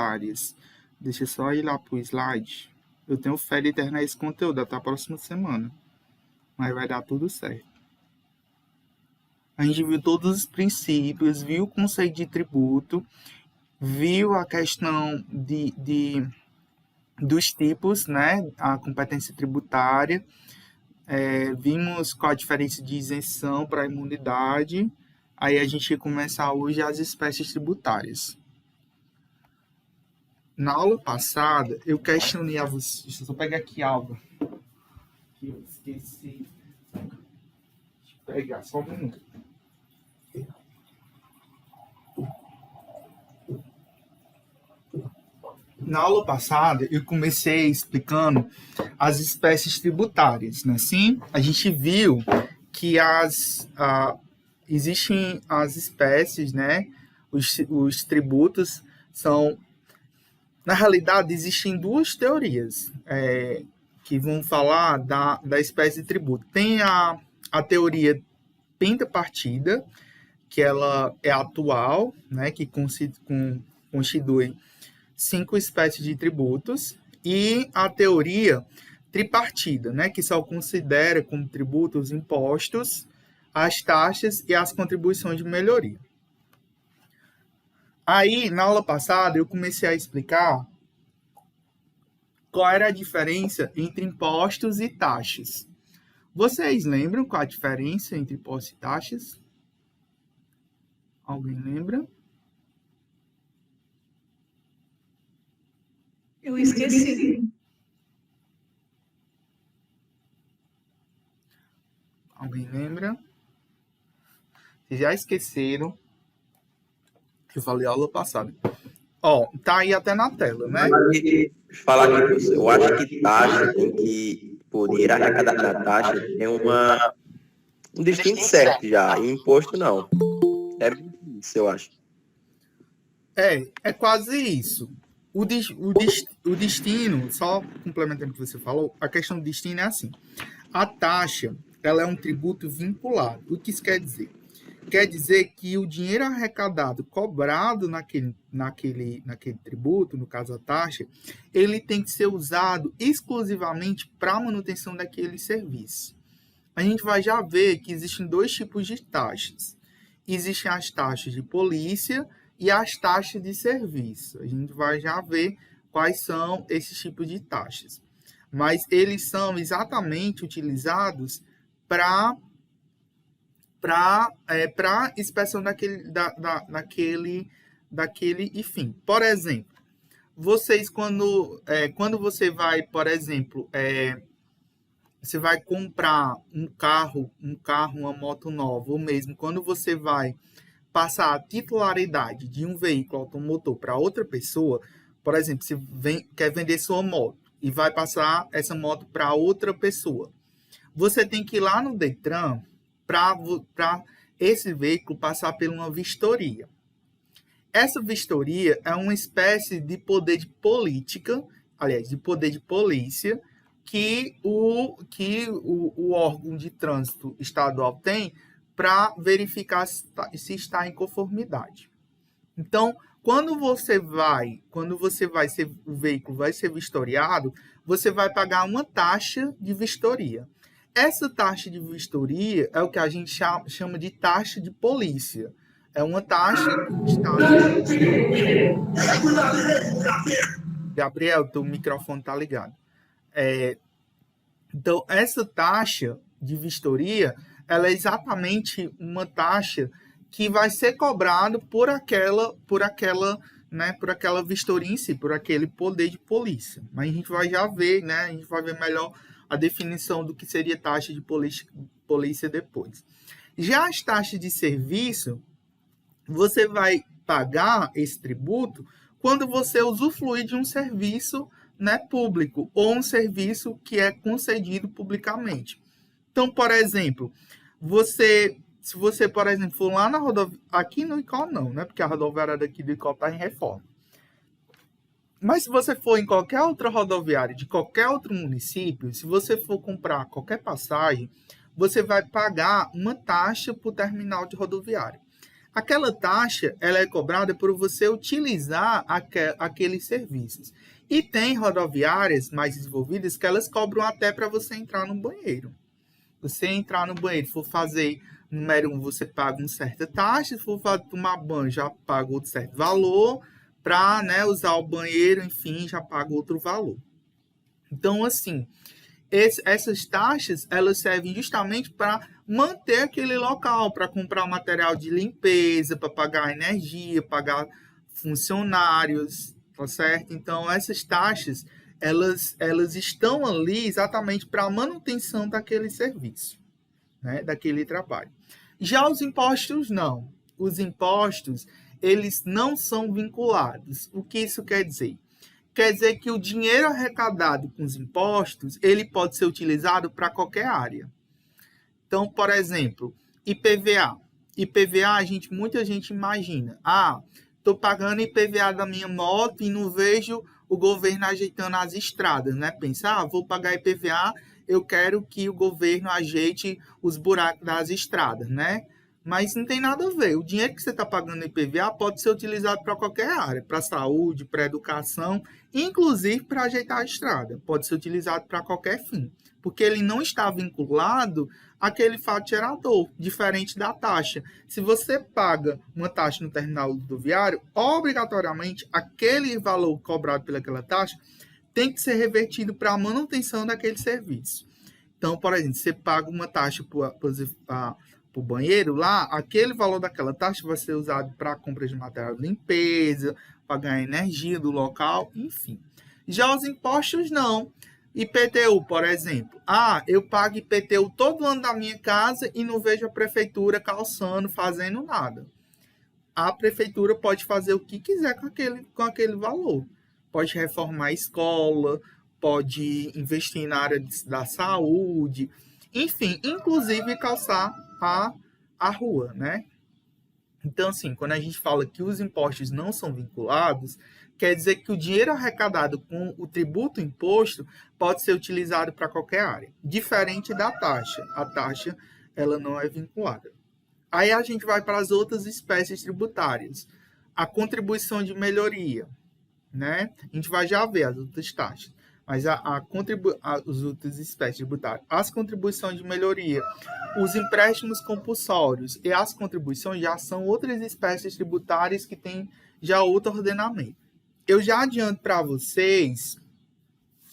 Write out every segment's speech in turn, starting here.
tributárias. Deixa eu só ir lá para o slide. Eu tenho fé de terminar esse conteúdo até a próxima semana. Mas vai dar tudo certo. A gente viu todos os princípios, viu o conceito de tributo, viu a questão dos tipos, né? A competência tributária. Vimos qual a diferença de isenção para a imunidade. Aí a gente ia começar hoje as espécies tributárias. Na aula passada, eu questionei a vocês. Deixa eu só pegar aqui algo que eu esqueci. Deixa eu pegar só um minuto. Na aula passada, eu comecei explicando as espécies tributárias, né? Sim, a gente viu que existem as espécies, né? Os tributos são... Na realidade, existem duas teorias que vão falar da espécie de tributo. Tem a teoria pentapartida, que ela é atual, né? Que constitui 5 espécies de tributos, e a teoria tripartida, né, que só considera como tributos os impostos, as taxas e as contribuições de melhoria. Aí, na aula passada, eu comecei a explicar qual era a diferença entre impostos e taxas. Vocês lembram qual a diferença entre impostos e taxas? Alguém lembra? Eu esqueci. Alguém lembra? Vocês já esqueceram? Eu falei aula passada. Ó, tá aí até na tela, né? Falar aqui, professor, eu acho que taxa tem que poder arrecadar da taxa tem um destino certo já, e imposto não. É isso, eu acho. É quase isso. O destino, só complementando o que você falou, a questão do destino é assim. A taxa, ela é um tributo vinculado. O que isso quer dizer? Quer dizer que o dinheiro arrecadado, cobrado naquele tributo, no caso a taxa, ele tem que ser usado exclusivamente para a manutenção daquele serviço. A gente vai já ver que existem 2 tipos de taxas. Existem as taxas de polícia e as taxas de serviço. A gente vai já ver quais são esses tipos de taxas. Mas eles são exatamente utilizados para inspeção daquele enfim. Por exemplo, vocês quando você vai, por exemplo, você vai comprar um carro, uma moto nova, ou mesmo quando você vai passar a titularidade de um veículo automotor para outra pessoa, por exemplo, se quer vender sua moto e vai passar essa moto para outra pessoa, você tem que ir lá no Detran para esse veículo passar por uma vistoria. Essa vistoria é uma espécie de poder de política, aliás, de poder de polícia, que o órgão de trânsito estadual tem para verificar se está em conformidade. Então, quando o veículo vai ser vistoriado, você vai pagar uma taxa de vistoria. Essa taxa de vistoria é o que a gente chama de taxa de polícia. É uma taxa que está... Gabriel, teu microfone está ligado. Então, essa taxa de vistoria, ela é exatamente uma taxa que vai ser cobrada por aquela vistoria em si, por aquele poder de polícia. Mas a gente vai já ver, né? A gente vai ver melhor a definição do que seria taxa de polícia depois. Já as taxas de serviço, você vai pagar esse tributo quando você usufruir de um serviço, né, público, ou um serviço que é concedido publicamente. Então, por exemplo, se você, por exemplo, for lá na rodoviária, aqui no ICOL não, né, porque a rodoviária daqui do ICOL está em reforma. Mas se você for em qualquer outra rodoviária de qualquer outro município, se você for comprar qualquer passagem, você vai pagar uma taxa para o terminal de rodoviária. Aquela taxa, ela é cobrada por você utilizar aqueles serviços. E tem rodoviárias mais desenvolvidas que elas cobram até para você entrar no banheiro. Você entrar no banheiro, for fazer número 1, você paga uma certa taxa, se for tomar banho, já paga outro certo valor, para, né, usar o banheiro, enfim, já paga outro valor. Então, assim, essas taxas, elas servem justamente para manter aquele local, para comprar material de limpeza, para pagar energia, pagar funcionários, tá certo? Então, essas taxas, elas estão ali exatamente para a manutenção daquele serviço, né? Daquele trabalho. Já os impostos, não. Os impostos, eles não são vinculados. O que isso quer dizer? Quer dizer que o dinheiro arrecadado com os impostos, ele pode ser utilizado para qualquer área. Então, por exemplo, IPVA. IPVA, muita gente imagina. Estou pagando IPVA da minha moto e não vejo o governo ajeitando as estradas, né? Pensar, vou pagar IPVA, eu quero que o governo ajeite os buracos das estradas, né? Mas não tem nada a ver. O dinheiro que você está pagando no IPVA pode ser utilizado para qualquer área, para saúde, para educação, inclusive para ajeitar a estrada. Pode ser utilizado para qualquer fim, porque ele não está vinculado àquele fato gerador, diferente da taxa. Se você paga uma taxa no terminal rodoviário, obrigatoriamente aquele valor cobrado pelaquela taxa tem que ser revertido para a manutenção daquele serviço. Então, por exemplo, você paga uma taxa para o banheiro lá, aquele valor daquela taxa vai ser usado para compra de material de limpeza, pagar a energia do local, enfim. Já os impostos, não. IPTU, por exemplo. Eu pago IPTU todo ano da minha casa e não vejo a prefeitura calçando, fazendo nada. A prefeitura pode fazer o que quiser com aquele valor. Pode reformar a escola, pode investir na área da saúde, enfim, inclusive calçar a rua, né? Então, assim, quando a gente fala que os impostos não são vinculados, quer dizer que o dinheiro arrecadado com o tributo imposto pode ser utilizado para qualquer área, diferente da taxa. A taxa, ela não é vinculada. Aí a gente vai para as outras espécies tributárias. A contribuição de melhoria, né? A gente vai já ver as outras taxas. Mas as outras espécies tributárias, as contribuições de melhoria, os empréstimos compulsórios e as contribuições já são outras espécies tributárias que têm já outro ordenamento. Eu já adianto para vocês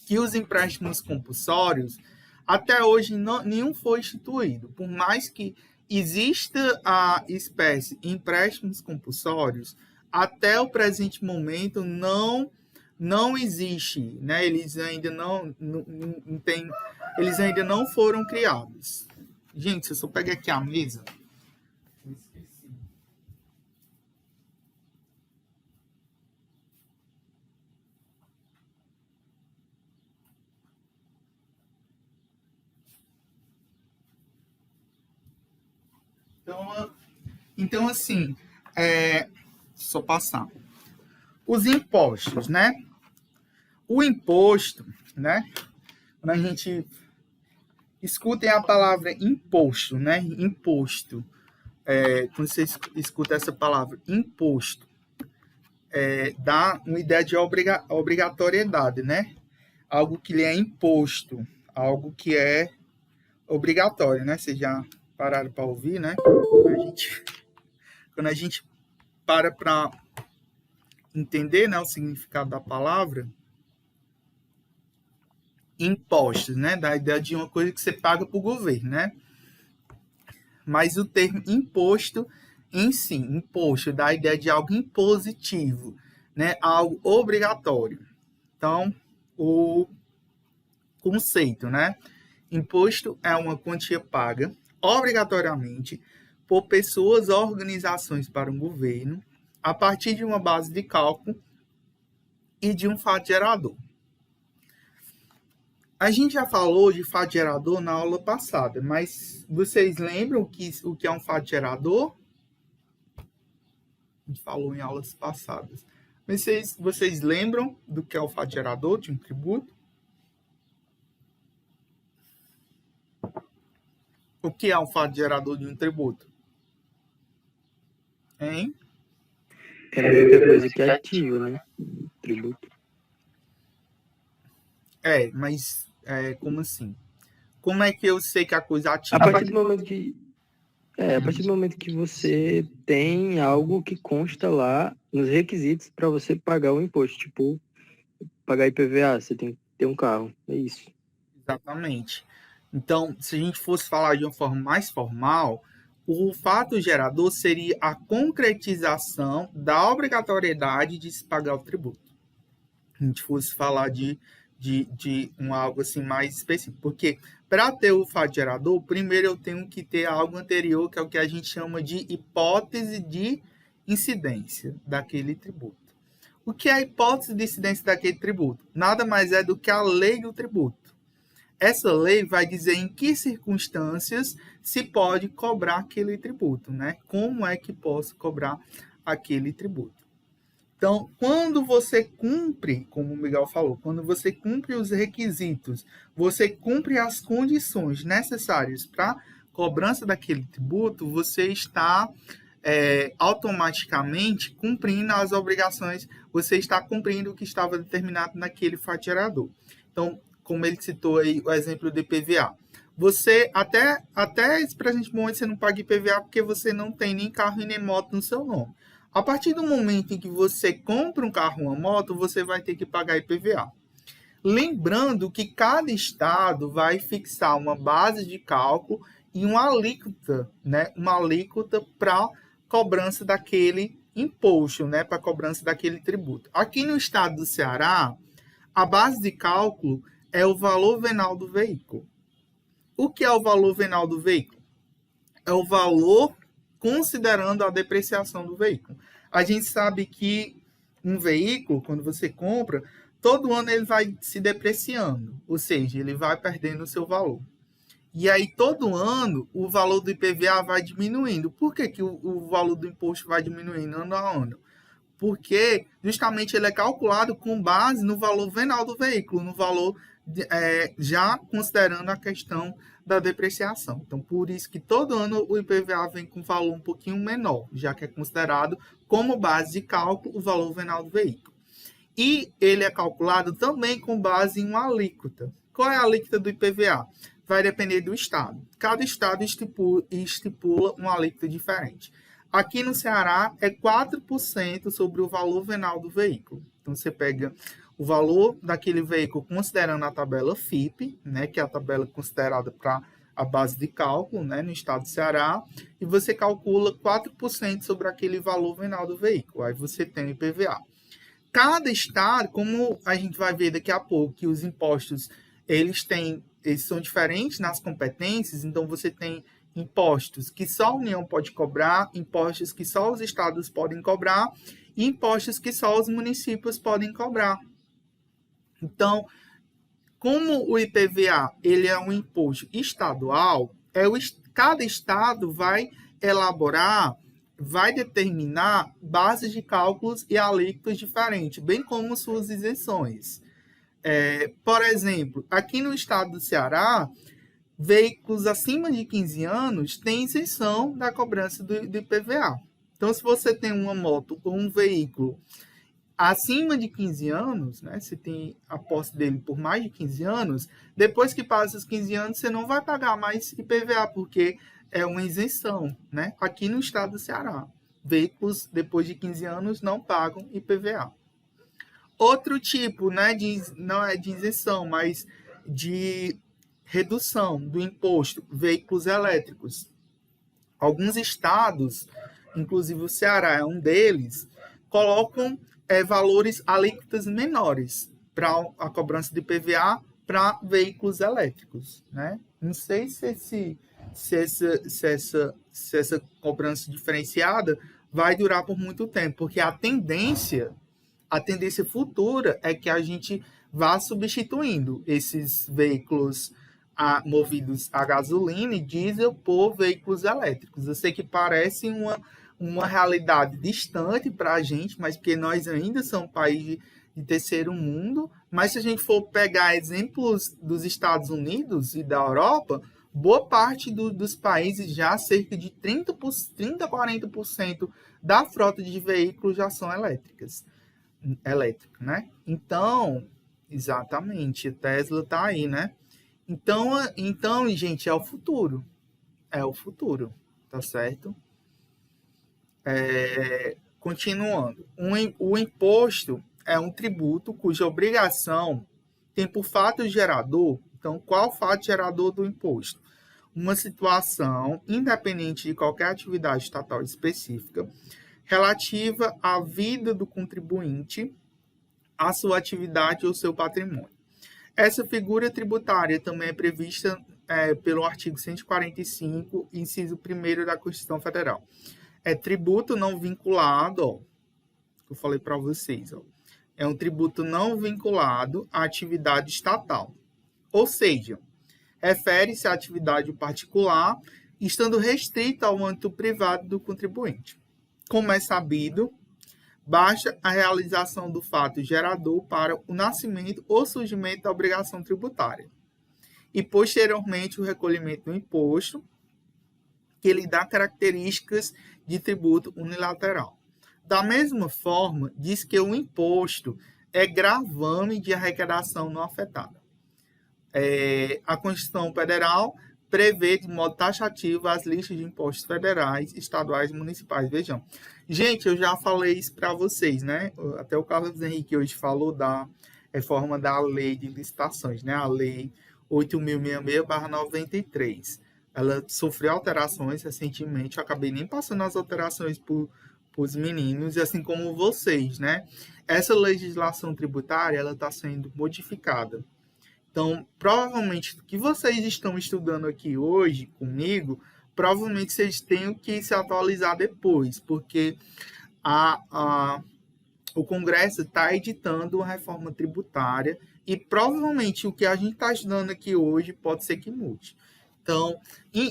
que os empréstimos compulsórios, até hoje, nenhum foi instituído. Por mais que exista a espécie empréstimos compulsórios, até o presente momento não existe, né? Eles ainda eles ainda não foram criados. Gente, se eu só pegar aqui a mesa, eu esqueci. Então assim, só passar. Os impostos, né? O imposto, né? Quando a gente escutem a palavra imposto, né? Imposto. Quando você escuta essa palavra imposto, dá uma ideia de obrigatoriedade, né? Algo que lhe é imposto, algo que é obrigatório, né? Vocês já pararam para ouvir, né? Quando a gente para entender, né, o significado da palavra, impostos, né? Da ideia de uma coisa que você paga para o governo, né? Mas o termo imposto em si, imposto, dá a ideia de algo impositivo, né? Algo obrigatório. Então, o conceito, né? Imposto é uma quantia paga obrigatoriamente por pessoas ou organizações para um governo a partir de uma base de cálculo e de um fato gerador. A gente já falou de fato gerador na aula passada, mas vocês lembram o que é um fato gerador? A gente falou em aulas passadas. Vocês lembram do que é o fato gerador de um tributo? O que é um fato gerador de um tributo? Hein? É a mesma coisa que ativo, né? Tributo. Mas como assim? Como é que eu sei que a coisa A ativa? partir do momento que a partir do momento que você tem algo que consta lá nos requisitos para você pagar o imposto, tipo, pagar IPVA, você tem que ter um carro. É isso. Exatamente. Então, se a gente fosse falar de uma forma mais formal, o fato gerador seria a concretização da obrigatoriedade de se pagar o tributo. Se a gente fosse falar de algo assim mais específico. Porque para ter o fato gerador, primeiro eu tenho que ter algo anterior, que é o que a gente chama de hipótese de incidência daquele tributo. O que é a hipótese de incidência daquele tributo? Nada mais é do que a lei do tributo. Essa lei vai dizer em que circunstâncias se pode cobrar aquele tributo, né? Como é que posso cobrar aquele tributo? Então, quando você cumpre, como o Miguel falou, quando você cumpre os requisitos, você cumpre as condições necessárias para cobrança daquele tributo, você está automaticamente cumprindo as obrigações, você está cumprindo o que estava determinado naquele fato gerador. Então, como ele citou aí o exemplo de IPVA. Você, até esse presente momento, você não paga IPVA porque você não tem nem carro e nem moto no seu nome. A partir do momento em que você compra um carro ou uma moto, você vai ter que pagar IPVA. Lembrando que cada estado vai fixar uma base de cálculo e uma alíquota, né? Uma alíquota para cobrança daquele imposto, né? Para cobrança daquele tributo. Aqui no estado do Ceará, a base de cálculo é o valor venal do veículo. O que é o valor venal do veículo? É o valor considerando a depreciação do veículo. A gente sabe que um veículo, quando você compra, todo ano ele vai se depreciando, ou seja, ele vai perdendo o seu valor. E aí, todo ano, o valor do IPVA vai diminuindo. Por que, que o valor do imposto vai diminuindo ano a ano? Porque justamente ele é calculado com base no valor venal do veículo, no valor já considerando a questão da depreciação. Então, por isso que todo ano o IPVA vem com valor um pouquinho menor, já que é considerado como base de cálculo o valor venal do veículo. E ele é calculado também com base em uma alíquota. Qual é a alíquota do IPVA? Vai depender do estado. Cada estado estipula uma alíquota diferente. Aqui no Ceará é 4% sobre o valor venal do veículo. Então, você pega o valor daquele veículo considerando a tabela FIPE, né, que é a tabela considerada para a base de cálculo, né, no estado do Ceará, e você calcula 4% sobre aquele valor venal do veículo. Aí você tem o IPVA. Cada estado, como a gente vai ver daqui a pouco, que os impostos eles são diferentes nas competências, então você tem impostos que só a União pode cobrar, impostos que só os estados podem cobrar e impostos que só os municípios podem cobrar. Então, como o IPVA ele é um imposto estadual, cada estado vai elaborar, vai determinar bases de cálculos e alíquotas diferentes, bem como suas isenções. Por exemplo, aqui no estado do Ceará, veículos acima de 15 anos têm isenção da cobrança do IPVA. Então, se você tem uma moto ou um veículo acima de 15 anos, né, se tem a posse dele por mais de 15 anos, depois que passa os 15 anos, você não vai pagar mais IPVA, porque é uma isenção, né? Aqui no estado do Ceará, veículos depois de 15 anos não pagam IPVA. Outro tipo, né, não é de isenção, mas de redução do imposto, veículos elétricos. Alguns estados, inclusive o Ceará é um deles, colocam valores alíquotas menores para a cobrança de IPVA para veículos elétricos, né? Não sei se essa cobrança diferenciada vai durar por muito tempo, porque a tendência futura é que a gente vá substituindo esses veículos movidos a gasolina e diesel por veículos elétricos. Eu sei que parece uma realidade distante para a gente, mas porque nós ainda somos um país de terceiro mundo, mas se a gente for pegar exemplos dos Estados Unidos e da Europa, boa parte dos países, já cerca de 30 a 40% da frota de veículos já são elétricas, né? Então, exatamente, a Tesla tá aí, né? Então, gente, é o futuro. É o futuro, tá certo? Continuando. O imposto é um tributo cuja obrigação tem por fato gerador. Então, qual o fato gerador do imposto? Uma situação, independente de qualquer atividade estatal específica, relativa à vida do contribuinte, à sua atividade ou seu patrimônio. Essa figura tributária também é prevista pelo artigo 145, inciso 1º da Constituição Federal. É tributo não vinculado, ó, que eu falei para vocês, ó. É um tributo não vinculado à atividade estatal. Ou seja, refere-se à atividade particular, estando restrita ao âmbito privado do contribuinte. Como é sabido, basta a realização do fato gerador para o nascimento ou surgimento da obrigação tributária. E, posteriormente, o recolhimento do imposto, que lhe dá características de tributo unilateral. Da mesma forma, diz que o imposto é gravame de arrecadação não afetada. A Constituição Federal prevê de modo taxativo as listas de impostos federais, estaduais e municipais. Vejam. Gente, eu já falei isso para vocês, né? Até o Carlos Henrique hoje falou da reforma da lei de licitações, né? A lei 8.066/93. Ela sofreu alterações recentemente. Eu acabei nem passando as alterações para os meninos, e assim como vocês, né? Essa legislação tributária, ela está sendo modificada. Então, provavelmente, o que vocês estão estudando aqui hoje comigo, provavelmente vocês tenham que se atualizar depois, porque o Congresso está editando uma reforma tributária e provavelmente o que a gente está estudando aqui hoje pode ser que mude. Então,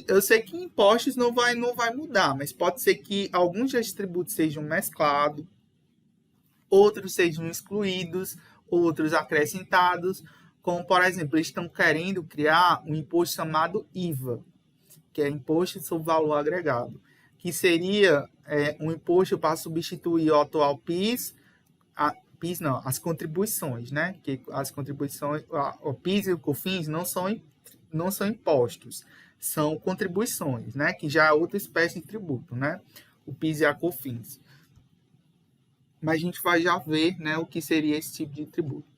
eu sei que impostos não vai mudar, mas pode ser que alguns desses tributos sejam mesclados, outros sejam excluídos, outros acrescentados, como, por exemplo, eles estão querendo criar um imposto chamado IVA, que é Imposto sobre Valor Agregado, que seria um imposto para substituir o atual PIS, as contribuições, né? Que as contribuições, o PIS e o COFINS não são impostos, são contribuições, né? Que já é outra espécie de tributo, né? O PIS e a COFINS. Mas a gente vai já ver, né, o que seria esse tipo de tributo.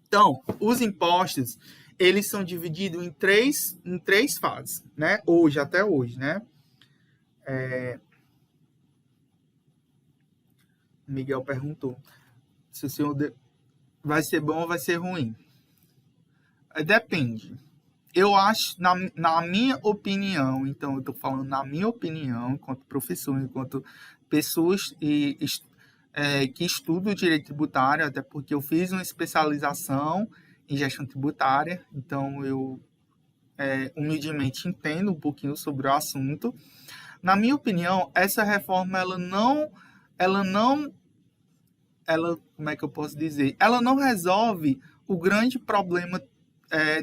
Então, os impostos, eles são divididos em três fases, né? Até hoje, né? Miguel perguntou se o senhor vai ser bom ou vai ser ruim. Depende. Eu acho, na minha opinião, então eu estou falando na minha opinião, enquanto professor, enquanto pessoas que estudam direito tributário, até porque eu fiz uma especialização em gestão tributária, então eu humildemente entendo um pouquinho sobre o assunto. Na minha opinião, essa reforma, como é que eu posso dizer? Ela não resolve o grande problema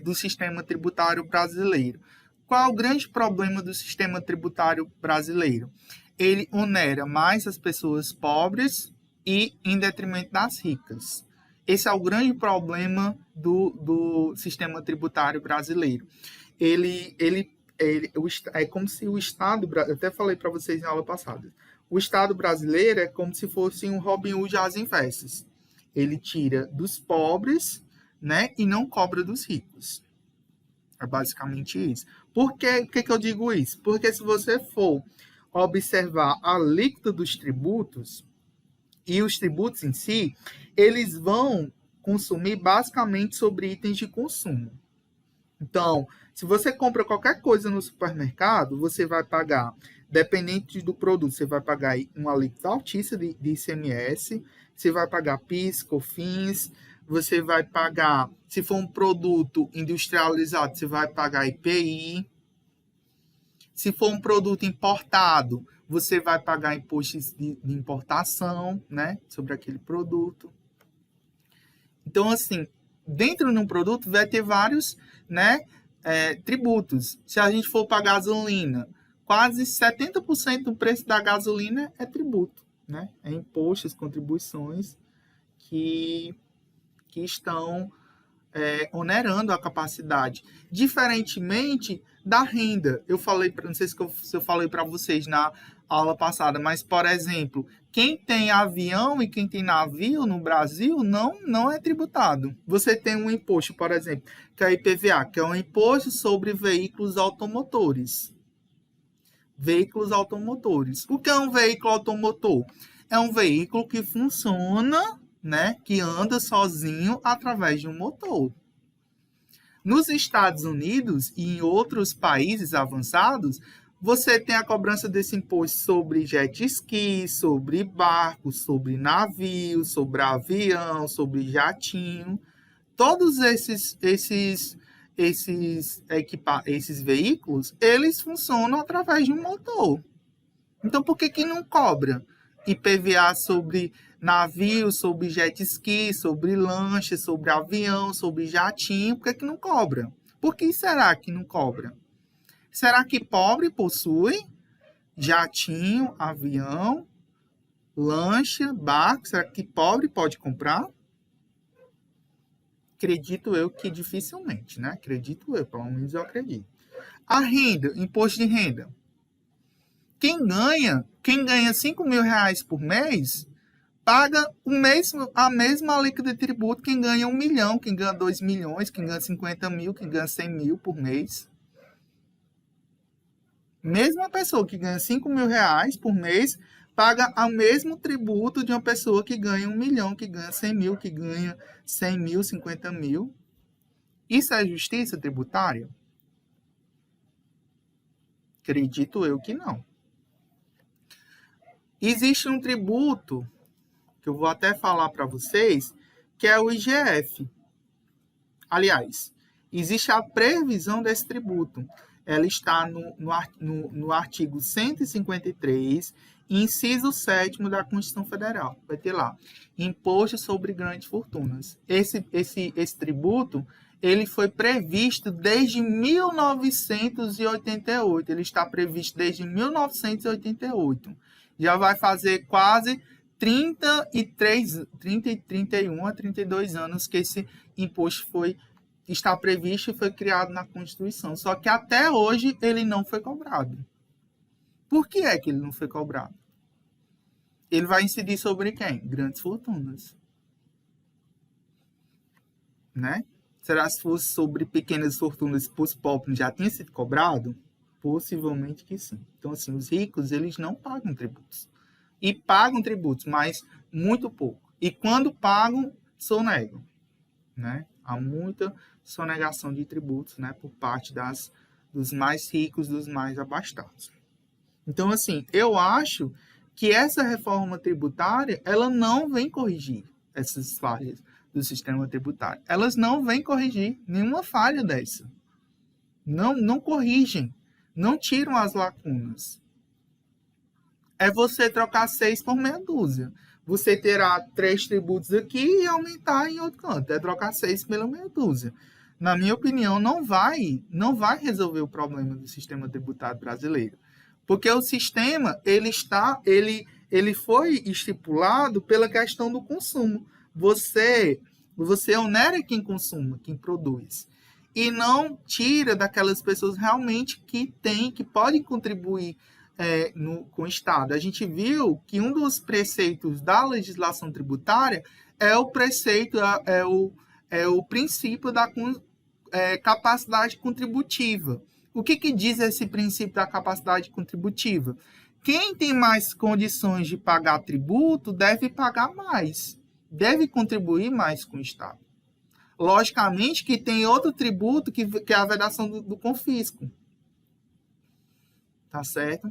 do sistema tributário brasileiro. Qual é o grande problema do sistema tributário brasileiro? Ele onera mais as pessoas pobres e em detrimento das ricas. Esse é o grande problema do sistema tributário brasileiro. É como se o Estado, eu até falei para vocês na aula passada, o Estado brasileiro é como se fosse um Robin Hood às inversas. Ele tira dos pobres, né, e não cobra dos ricos. É basicamente isso. Por que eu digo isso? Porque se você for observar a alíquota dos tributos, e os tributos em si, eles vão consumir basicamente sobre itens de consumo. Então, se você compra qualquer coisa no supermercado, você vai pagar, dependente do produto, você vai pagar uma alíquota altíssima de ICMS, você vai pagar PIS, COFINS, você vai pagar, se for um produto industrializado, você vai pagar IPI. Se for um produto importado, você vai pagar impostos de importação, né, sobre aquele produto. Então, assim, dentro de um produto vai ter vários, né, tributos. Se a gente for para gasolina, quase 70% do preço da gasolina é tributo, né? É impostos, contribuições que estão onerando a capacidade. Diferentemente da renda. Eu falei, não sei se eu falei para vocês na aula passada, mas, por exemplo, quem tem avião e quem tem navio no Brasil não é tributado. Você tem um imposto, por exemplo, que é o IPVA, que é um imposto sobre veículos automotores. Veículos automotores. O que é um veículo automotor? É um veículo que funciona, né, que anda sozinho através de um motor. Nos Estados Unidos e em outros países avançados, você tem a cobrança desse imposto sobre jet ski, sobre barco, sobre navio, sobre avião, sobre jatinho. Todos esses veículos, eles funcionam através de um motor. Então, por que não cobra IPVA sobre navio, sobre jet ski, sobre lancha, sobre avião, sobre jatinho? Por que não cobra? Por que será que não cobra? Será que pobre possui jatinho, avião, lancha, barco? Será que pobre pode comprar? Acredito eu que dificilmente, né? Acredito eu, pelo menos eu acredito. A renda, imposto de renda. Quem ganha 5 mil reais por mês, paga a mesma alíquota de tributo quem ganha 1 milhão, quem ganha 2 milhões, quem ganha 50 mil, quem ganha 100 mil por mês. Mesma pessoa que ganha 5 mil reais por mês, paga o mesmo tributo de uma pessoa que ganha 1 milhão, que ganha 100 mil, que ganha 100 mil, 50 mil. Isso é justiça tributária? Acredito eu que não. Existe um tributo, que eu vou até falar para vocês, que é o IGF. Aliás, existe a previsão desse tributo. Ela está no artigo 153, inciso 7º da Constituição Federal. Vai ter lá, imposto sobre grandes fortunas. Esse tributo, ele foi previsto desde 1988. Ele está previsto desde 1988. Já vai fazer quase 31 a 32 anos que esse imposto está previsto e foi criado na Constituição. Só que até hoje ele não foi cobrado. Por que é que ele não foi cobrado? Ele vai incidir sobre quem? Grandes fortunas. Né? Será que se fosse sobre pequenas fortunas para os pobres já tinha sido cobrado? Possivelmente que sim. Então, assim, os ricos, eles não pagam tributos. E pagam tributos, mas muito pouco. E quando pagam, sonegam. Né? Há muita sonegação de tributos, né, por parte dos mais ricos, dos mais abastados. Então, assim, eu acho que essa reforma tributária, ela não vem corrigir essas falhas do sistema tributário. Elas não vêm corrigir nenhuma falha dessa. Não corrigem. Não tiram as lacunas. É você trocar 6 por meia dúzia. Você terá 3 tributos aqui e aumentar em outro canto. É trocar 6 pela meia dúzia. Na minha opinião, não vai resolver o problema do sistema tributário brasileiro. Porque o sistema, ele foi estipulado pela questão do consumo. Você onera quem consuma, quem produz. E não tira daquelas pessoas realmente que podem contribuir com o Estado. A gente viu que um dos preceitos da legislação tributária é o princípio da capacidade contributiva. O que diz esse princípio da capacidade contributiva? Quem tem mais condições de pagar tributo deve pagar mais, deve contribuir mais com o Estado. Logicamente que tem outro tributo que é a vedação do confisco. Tá certo?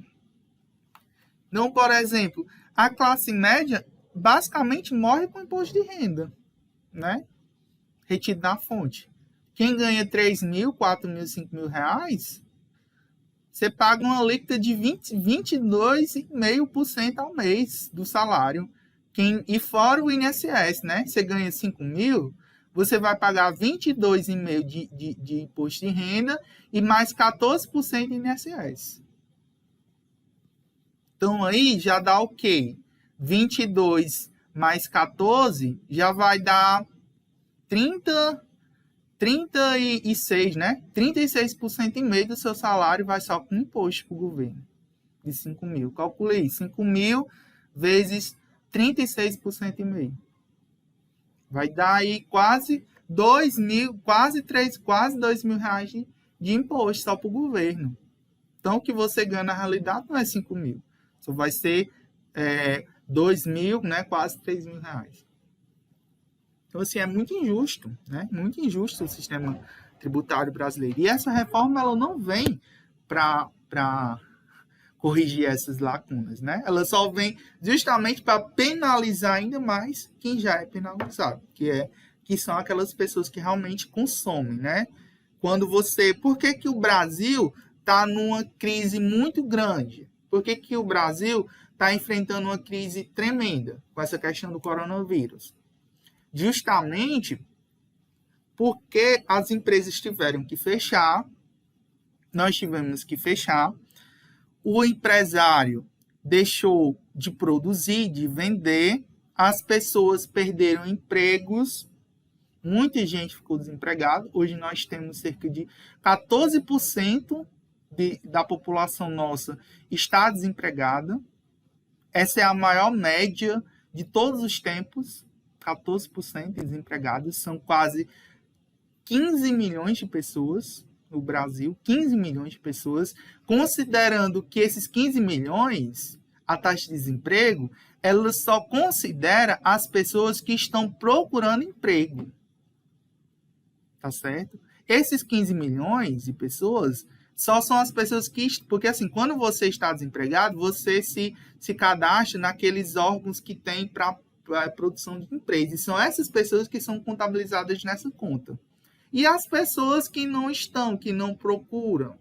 Não, por exemplo, a classe média basicamente morre com imposto de renda, né? Retido na fonte. Quem ganha 3 mil, 4 mil, 5 mil reais, você paga uma alíquota de 22,5% ao mês do salário. E fora o INSS, né? Você ganha 5 mil, você vai pagar 22,5% de imposto de renda e mais 14% de INSS. Então, aí já dá o quê? 22 mais 14 já vai dar 36, né? 36,5% do seu salário vai só com imposto para o governo. De 5 mil. Calculei. 5 mil vezes 36,5%. Vai dar aí quase 2 mil, quase 2 mil reais de imposto só para o governo. Então, o que você ganha na realidade não é 5 mil. Só vai ser 2 mil, né? Quase 3 mil reais. Então, assim, é muito injusto, né? Muito injusto o sistema tributário brasileiro. E essa reforma, ela não vem para corrigir essas lacunas, né? Ela só vem justamente para penalizar ainda mais quem já é penalizado, que são aquelas pessoas que realmente consomem, né? Por que que o Brasil está numa crise muito grande? Por que que o Brasil está enfrentando uma crise tremenda com essa questão do coronavírus? Justamente porque as empresas tiveram que fechar, nós tivemos que fechar, o empresário deixou de produzir, de vender, as pessoas perderam empregos, muita gente ficou desempregada. Hoje nós temos cerca de 14% da população nossa está desempregada. Essa é a maior média de todos os tempos, 14% desempregados, são quase 15 milhões de pessoas no Brasil, 15 milhões de pessoas, considerando que esses 15 milhões, a taxa de desemprego, ela só considera as pessoas que estão procurando emprego. Tá certo? Esses 15 milhões de pessoas só são as pessoas que... Porque, assim, quando você está desempregado, você se cadastra naqueles órgãos que tem para a produção de emprego. E são essas pessoas que são contabilizadas nessa conta. E as pessoas que não estão, que não procuram,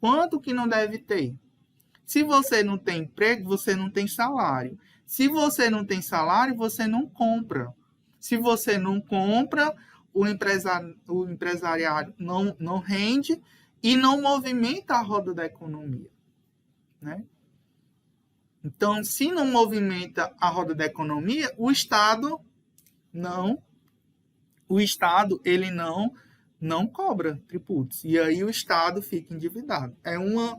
quanto que não deve ter? Se você não tem emprego, você não tem salário. Se você não tem salário, você não compra. Se você não compra, o empresariado não rende e não movimenta a roda da economia, né? Então, se não movimenta a roda da economia, o Estado ele não cobra tributos. E aí o Estado fica endividado. É uma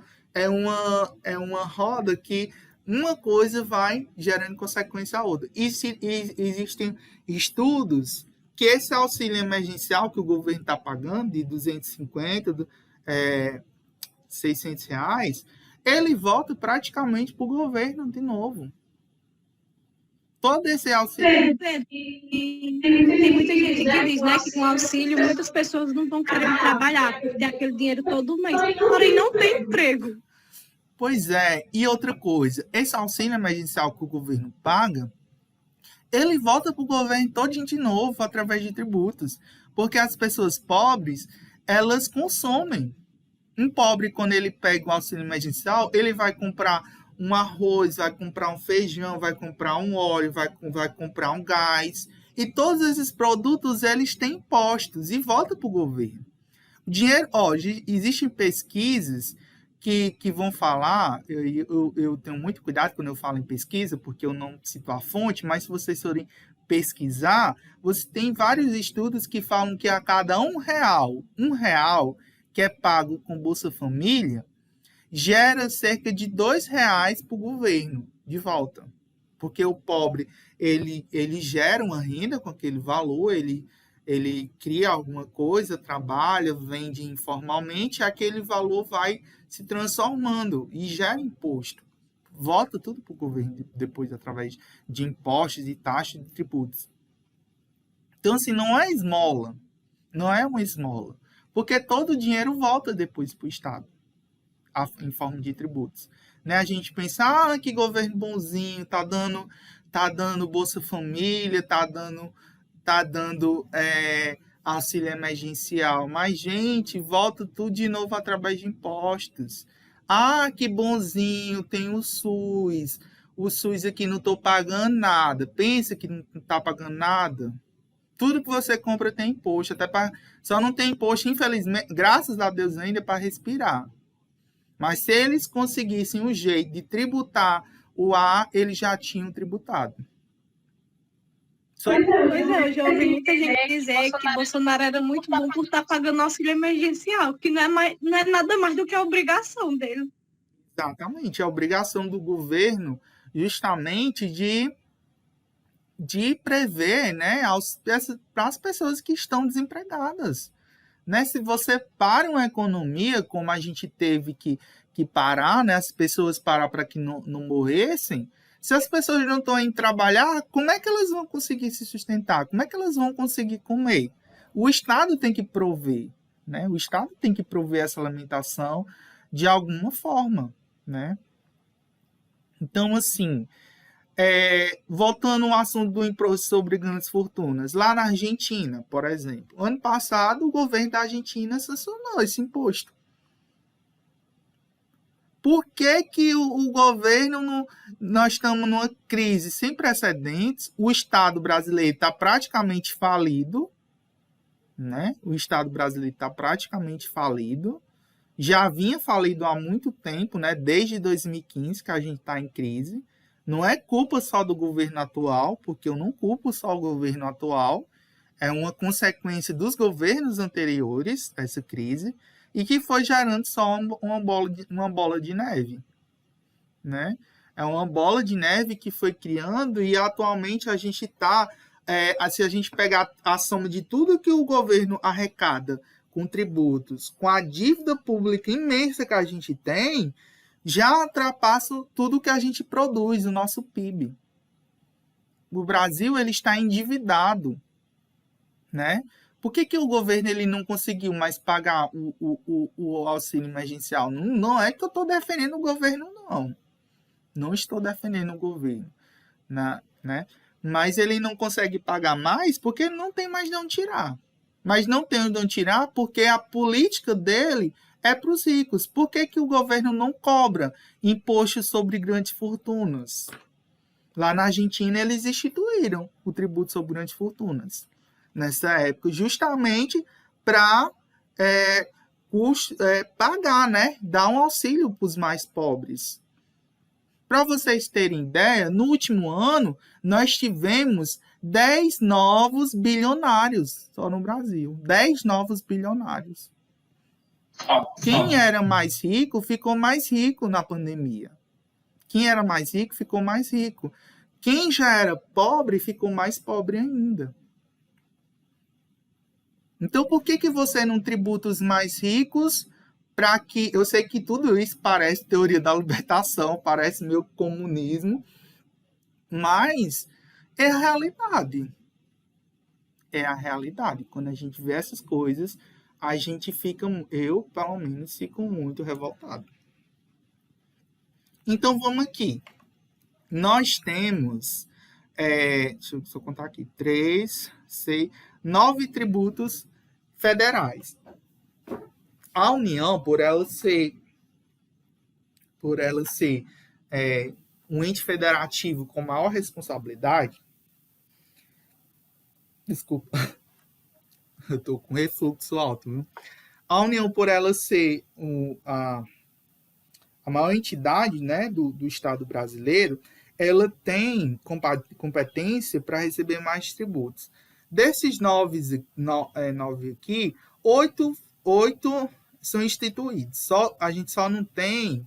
roda que uma coisa vai gerando consequência a outra. E existem estudos que esse auxílio emergencial que o governo está pagando, de 250, 600 reais, ele volta praticamente para o governo de novo. Todo esse auxílio... Tem muita gente que diz, né, que com auxílio muitas pessoas não estão querendo trabalhar, porque tem aquele dinheiro todo mês, porém não tem emprego. Pois é, e outra coisa, esse auxílio emergencial que o governo paga, ele volta para o governo todinho de novo, através de tributos, porque as pessoas pobres, elas consomem. Um pobre, quando ele pega o auxílio emergencial, ele vai comprar um arroz, vai comprar um feijão, vai comprar um óleo, vai comprar um gás. E todos esses produtos, eles têm impostos e voltam para o governo. Dinheiro, existem pesquisas que vão falar, eu tenho muito cuidado quando eu falo em pesquisa, porque eu não cito a fonte, mas se vocês forem pesquisar, você tem vários estudos que falam que a cada um real que é pago com Bolsa Família, gera cerca de R$2 para o governo de volta. Porque o pobre, ele gera uma renda com aquele valor, ele cria alguma coisa, trabalha, vende informalmente, aquele valor vai se transformando e gera imposto. Volta tudo para o governo depois, através de impostos, de taxas, de tributos. Então, assim, não é esmola. Não é uma esmola. Porque todo o dinheiro volta depois para o Estado, em forma de tributos. Né? A gente pensa, que governo bonzinho, tá dando Bolsa Família, tá dando auxílio emergencial. Mas, gente, volta tudo de novo através de impostos. Que bonzinho, tem o SUS. O SUS aqui não estou pagando nada. Pensa que não está pagando nada. Tudo que você compra tem imposto, só não tem imposto, infelizmente, graças a Deus ainda, para respirar. Mas se eles conseguissem um jeito de tributar o ar, eles já tinham tributado. Pois é, eu já ouvi muita gente dizer que Bolsonaro era muito bom por estar pagando auxílio emergencial, que não é nada mais do que a obrigação dele. Exatamente, é a obrigação do governo justamente de prever, né, para as pessoas que estão desempregadas. Né? Se você para uma economia, como a gente teve que parar, né, as pessoas parar para que não morressem, se as pessoas não estão indo trabalhar, como é que elas vão conseguir se sustentar? Como é que elas vão conseguir comer? O Estado tem que prover, né? O Estado tem que prover essa alimentação de alguma forma, né? Então, assim, voltando ao assunto do imposto sobre grandes fortunas, lá na Argentina, por exemplo, ano passado o governo da Argentina sancionou esse imposto. Por que o governo, nós estamos numa crise sem precedentes, o Estado brasileiro está praticamente falido, né? O Estado brasileiro está praticamente falido, já vinha falido há muito tempo, né? Desde 2015 que a gente está em crise. Não é culpa só do governo atual, porque eu não culpo só o governo atual, é uma consequência dos governos anteriores, essa crise, e que foi gerando só uma bola de neve, né? É uma bola de neve que foi criando e atualmente a gente está, se a gente pegar a soma de tudo que o governo arrecada com tributos, com a dívida pública imensa que a gente tem, já ultrapassa tudo que a gente produz, o nosso PIB. O Brasil ele está endividado, né? Por que o governo ele não conseguiu mais pagar o auxílio emergencial? Não é que eu estou defendendo o governo, não. Não estou defendendo o governo, né? Mas ele não consegue pagar mais porque ele não tem mais de onde tirar. Mas não tem de onde tirar porque a política dele é para os ricos. Por que o governo não cobra imposto sobre grandes fortunas? Lá na Argentina, eles instituíram o tributo sobre grandes fortunas. Nessa época, justamente para pagar, né? Dar um auxílio para os mais pobres. Para vocês terem ideia, no último ano, nós tivemos 10 novos bilionários só no Brasil. 10 novos bilionários. Quem era mais rico ficou mais rico na pandemia. Quem era mais rico ficou mais rico. Quem já era pobre ficou mais pobre ainda. Então, por que você não tributa os mais ricos para que... Eu sei que tudo isso parece teoria da libertação, parece meio comunismo, mas é a realidade. É a realidade. Quando a gente vê essas coisas, a gente fica... Eu, pelo menos, fico muito revoltado. Então, vamos aqui. Nós temos... deixa eu só contar aqui. 3, 6... 9 tributos federais. A União, por ela ser um ente federativo com maior responsabilidade, desculpa, eu estou com refluxo alto, viu? A União, por ela ser a maior entidade, né, do Estado brasileiro, ela tem competência para receber mais tributos. Desses 9 aqui, 8 são instituídos. A gente só não tem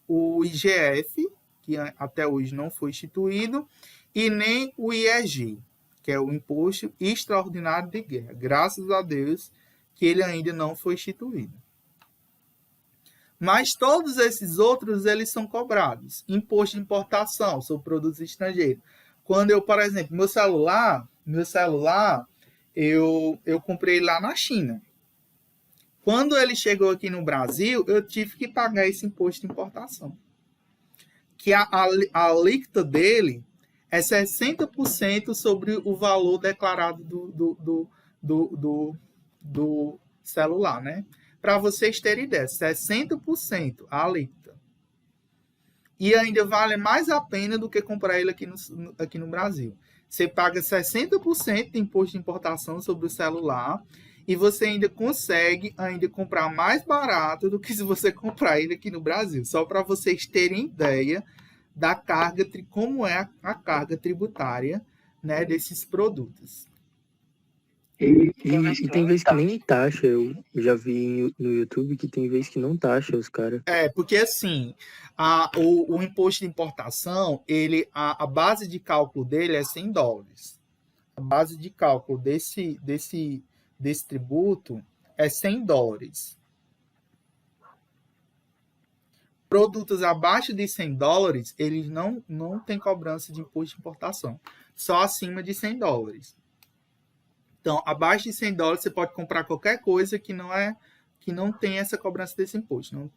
o IGF, que até hoje não foi instituído, e nem o IEG, que é o Imposto Extraordinário de Guerra. Graças a Deus que ele ainda não foi instituído. Mas todos esses outros, eles são cobrados. Imposto de importação sobre produtos estrangeiros. Quando eu, por exemplo, meu celular, eu comprei lá na China. Quando ele chegou aqui no Brasil, eu tive que pagar esse imposto de importação. Que a alíquota dele é 60% sobre o valor declarado do celular, né? Para vocês terem ideia, 60% a alíquota. E ainda vale mais a pena do que comprar ele aqui no Brasil. você paga 60% de imposto de importação sobre o celular e você ainda consegue comprar mais barato do que se você comprar ele aqui no Brasil. Só para vocês terem ideia da carga, como é a carga tributária, né, desses produtos. E tem vezes que nem taxa, eu já vi no YouTube que tem vezes que não taxa os caras. Porque assim, o imposto de importação, a base de cálculo dele é $100. A base de cálculo desse tributo é $100. Produtos abaixo de $100, eles não têm cobrança de imposto de importação. Só acima de $100. Então, abaixo de $100, você pode comprar qualquer coisa que não tem essa cobrança desse imposto.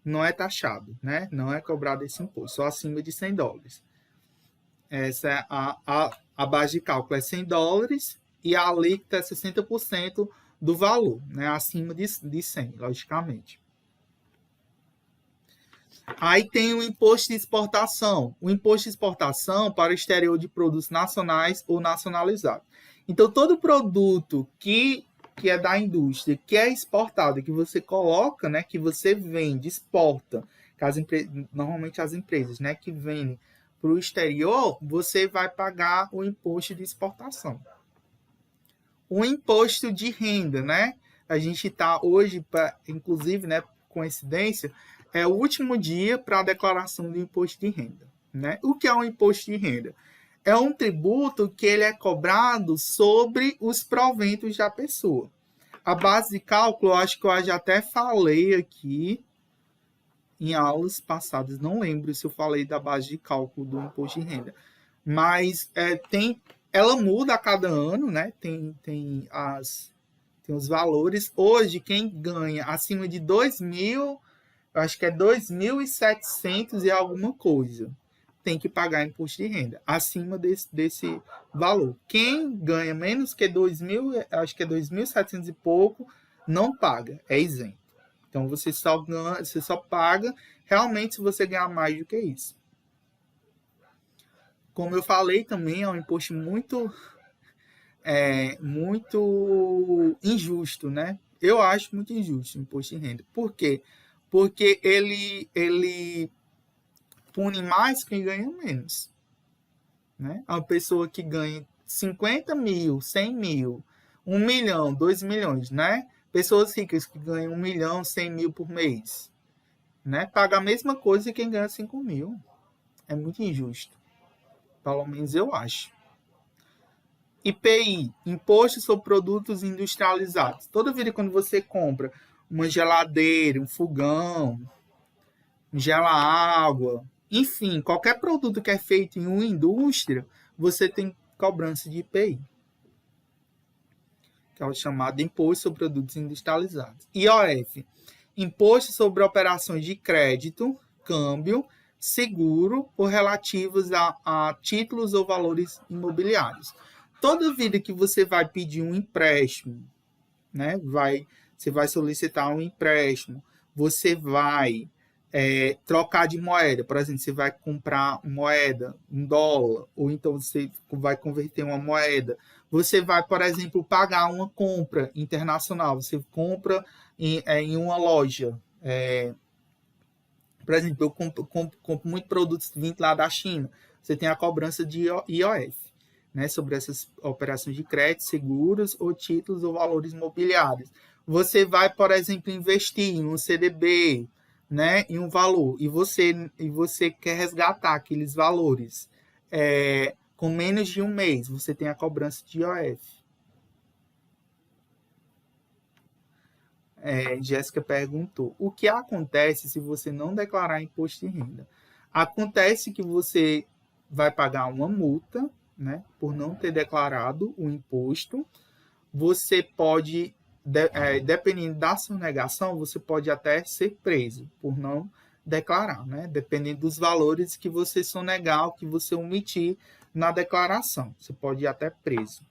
Não é taxado, né? Não é cobrado esse imposto. Só acima de $100. Essa é a base de cálculo é $100 e a alíquota é 60% do valor, né? Acima de 100, logicamente. Aí tem o imposto de exportação. O imposto de exportação para o exterior de produtos nacionais ou nacionalizados. Então, todo produto que é da indústria, que é exportado, que você coloca, né, que você vende, exporta, normalmente as empresas, né, que vendem para o exterior, você vai pagar o imposto de exportação. O imposto de renda, né? A gente está hoje, inclusive, né, coincidência, é o último dia para a declaração do imposto de renda, né? O que é um imposto de renda? É um tributo que ele é cobrado sobre os proventos da pessoa. A base de cálculo, eu acho que eu já até falei aqui em aulas passadas, não lembro se eu falei da base de cálculo do imposto de renda, mas ela muda a cada ano, né? Tem os valores. Hoje, quem ganha acima de 2.000, eu acho que é 2.700 e alguma coisa, tem que pagar imposto de renda, acima desse valor. Quem ganha menos que 2.000, acho que é 2.700 e pouco, não paga, é isento. Então, você só paga realmente se você ganhar mais do que isso. Como eu falei também, é um imposto muito injusto, né? Eu acho muito injusto o imposto de renda. Por quê? Porque ele pune mais quem ganha menos, né? Uma pessoa que ganha 50 mil, 100 mil, 1 milhão, 2 milhões, né? Pessoas ricas que ganham 1 milhão, 100 mil por mês, né? Paga a mesma coisa que quem ganha 5 mil. É muito injusto. Pelo menos eu acho. IPI, Imposto sobre Produtos Industrializados. Toda vida quando você compra uma geladeira, um fogão, um gela-água, enfim, qualquer produto que é feito em uma indústria, você tem cobrança de IPI, que é o chamado Imposto sobre Produtos Industrializados. IOF, Imposto sobre Operações de Crédito, Câmbio, Seguro ou relativos a títulos ou valores imobiliários. Toda vida que você vai pedir um empréstimo, né, você vai solicitar um empréstimo, você vai trocar de moeda, por exemplo, você vai comprar moeda, um dólar, ou então você vai converter uma moeda. Você vai, por exemplo, pagar uma compra internacional, você compra em uma loja. Por exemplo, eu compro muitos produtos vindo lá da China, você tem a cobrança de IOF, né, sobre essas operações de crédito, seguros ou títulos ou valores imobiliários. Você vai, por exemplo, investir em um CDB, né, em um valor, e você quer resgatar aqueles valores com menos de um mês, você tem a cobrança de IOF. Jéssica perguntou, o que acontece se você não declarar imposto de renda? Acontece que você vai pagar uma multa, né, por não ter declarado o imposto. Você pode, dependendo da sonegação, você pode até ser preso por não declarar, né? Dependendo dos valores que você sonegar, que você omitir na declaração. Você pode ir até preso.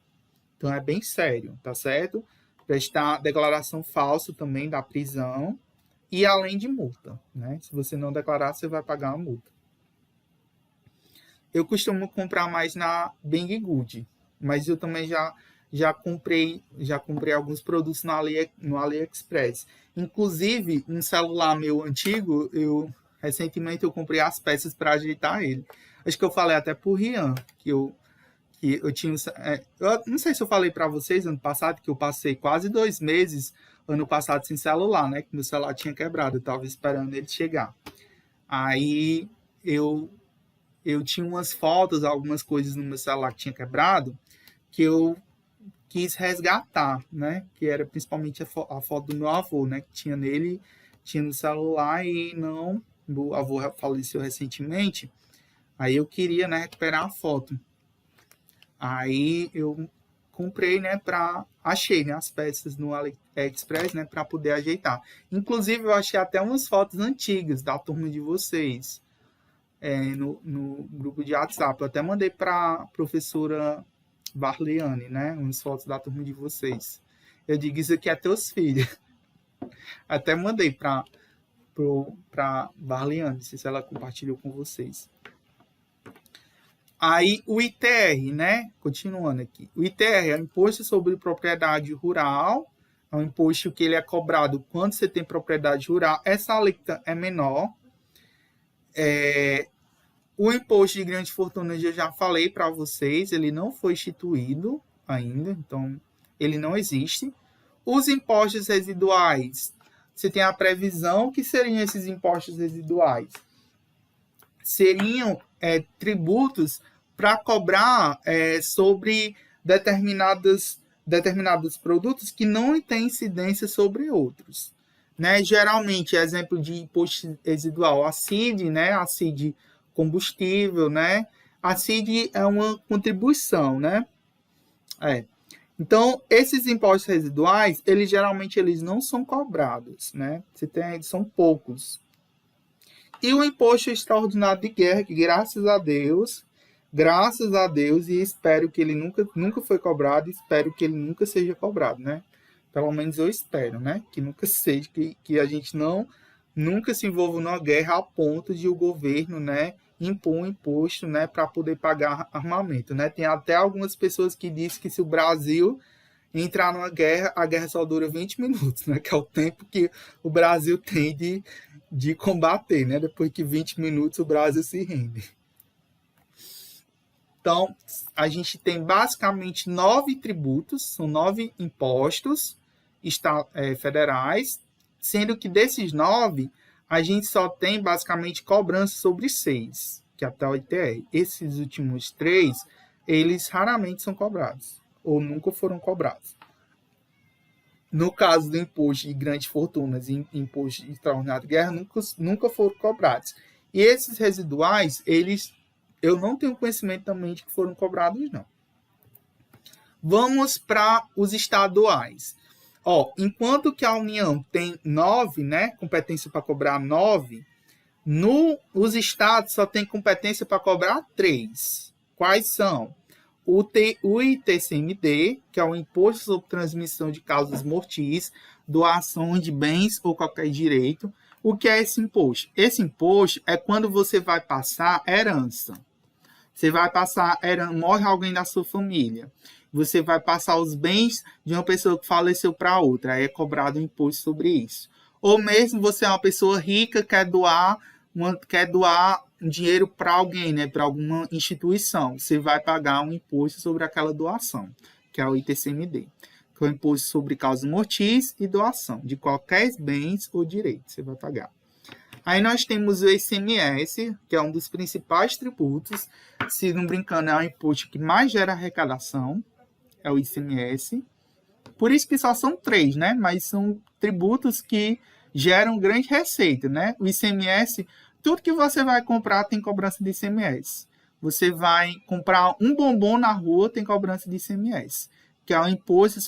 Então, é bem sério, tá certo? Prestar declaração falsa também da prisão e além de multa, né? Se você não declarar, você vai pagar uma multa. eu costumo comprar mais na Banggood, mas eu também já comprei alguns produtos no AliExpress. Inclusive, um celular meu antigo, recentemente eu comprei as peças para ajeitar ele. Acho que eu falei até pro Rian que eu tinha. Eu não sei se eu falei para vocês ano passado que eu passei quase 2 meses ano passado sem celular, né? Que meu celular tinha quebrado, eu estava esperando ele chegar. Aí eu tinha umas fotos, algumas coisas no meu celular que tinha quebrado, que eu quis resgatar, né? Que era principalmente a foto do meu avô, né? Que tinha nele, tinha no celular e não. Meu avô faleceu recentemente. Aí eu queria, né, recuperar a foto. Aí eu comprei, né, achei, né, as peças no AliExpress, né, para poder ajeitar. Inclusive eu achei até umas fotos antigas da turma de vocês no grupo de WhatsApp. Eu até mandei para a professora Varliane, né, umas fotos da turma de vocês. Eu digo, isso aqui é teus filhos. Até mandei para Varliane, não sei se ela compartilhou com vocês. Aí o ITR, né? Continuando aqui. O ITR é o Imposto sobre Propriedade Rural. É um imposto que ele é cobrado quando você tem propriedade rural. Essa alíquota é menor. O imposto de grandes fortunas eu já falei para vocês. Ele não foi instituído ainda. Então, ele não existe. Os impostos residuais. Você tem a previsão que seriam esses impostos residuais. Seriam tributos para cobrar sobre determinados produtos que não têm incidência sobre outros. Né? Geralmente, exemplo de imposto residual, a CID, né? A CID combustível, né? A CID é uma contribuição, né? Então, esses impostos residuais, geralmente eles não são cobrados, né? São poucos. E o imposto extraordinário de guerra, que graças a Deus, e espero que ele nunca foi cobrado, espero que ele nunca seja cobrado, né? Pelo menos eu espero, né? Que nunca seja, que a gente nunca se envolva numa guerra a ponto de o governo, né, impor um imposto, né, para poder pagar armamento, né? Tem até algumas pessoas que dizem que se o Brasil entrar numa guerra, a guerra só dura 20 minutos, né? Que é o tempo que o Brasil tem de combater, né? Depois que 20 minutos o Brasil se rende. Então, a gente tem basicamente 9 tributos, são 9 impostos federais, sendo que desses 9, a gente só tem basicamente cobrança sobre 6, que é até o ITR. Esses últimos 3, eles raramente são cobrados, ou nunca foram cobrados. No caso do imposto de grandes fortunas e imposto de extraordinário de guerra, nunca foram cobrados. E esses residuais, eu não tenho conhecimento também de que foram cobrados, não. Vamos para os estaduais. Enquanto que a União tem 9, né, competência para cobrar 9, os estados só tem competência para cobrar 3. Quais são? O ITCMD, que é o Imposto sobre Transmissão de Causas Mortis, doação de bens ou qualquer direito. O que é esse imposto? Esse imposto é quando você vai passar herança. Você vai passar morre alguém da sua família. Você vai passar os bens de uma pessoa que faleceu para outra. Aí é cobrado um imposto sobre isso. Ou mesmo você é uma pessoa rica, quer doar dinheiro para alguém, né, para alguma instituição. Você vai pagar um imposto sobre aquela doação, que é o ITCMD, que é o Imposto sobre Causas Mortis e Doação, de qualquer bens ou direitos, você vai pagar. Aí nós temos o ICMS, que é um dos principais tributos. Se não brincando, é o imposto que mais gera arrecadação, é o ICMS. Por isso que só são 3, né? Mas são tributos que geram grande receita, né? O ICMS, tudo que você vai comprar tem cobrança de ICMS. Você vai comprar um bombom na rua, tem cobrança de ICMS, que é o imposto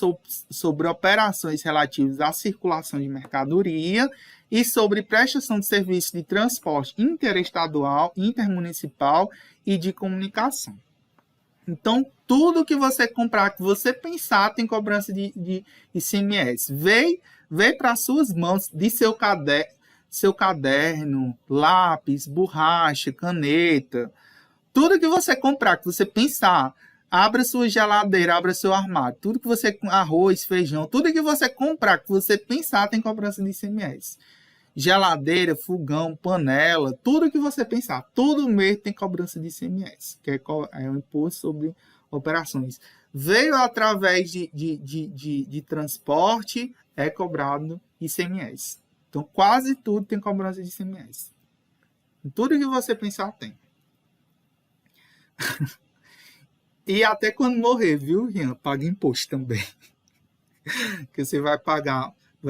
sobre operações relativas à circulação de mercadoria e sobre prestação de serviços de transporte interestadual, intermunicipal e de comunicação. Então, tudo que você comprar, que você pensar, tem cobrança de ICMS. Veio para suas mãos de seu caderno, lápis, borracha, caneta, Tudo que você comprar, que você pensar, abra sua geladeira, abra seu armário, tudo que você, arroz, feijão, tudo que você comprar, que você pensar, tem cobrança de ICMS. Geladeira, fogão, panela, tudo que você pensar, todo mês tem cobrança de ICMS, que é o imposto sobre operações. Veio através de transporte, é cobrado ICMS. Então, quase tudo tem cobrança de ICMS. Tudo que você pensar tem. E até quando morrer, viu, Rian? Paga imposto também. Que você vai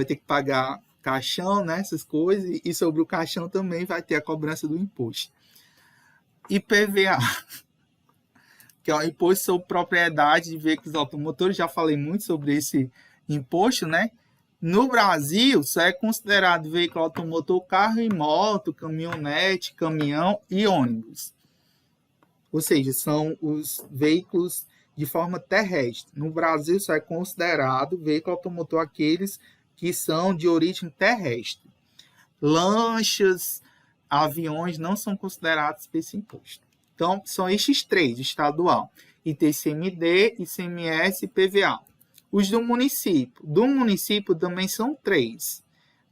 ter que pagar caixão, né? Essas coisas. E sobre o caixão também vai ter a cobrança do imposto. IPVA, que é o Imposto sobre Propriedade de Veículos Automotores. Já falei muito sobre esse imposto, né? No Brasil, só é considerado veículo automotor, carro e moto, caminhonete, caminhão e ônibus. Ou seja, são os veículos de forma terrestre. No Brasil, só é considerado veículo automotor aqueles que são de origem terrestre. Lanchas, aviões não são considerados por esse imposto. Então, são estes três, estadual: ITCMD, ICMS e PVA. Os do município. Do município também são três,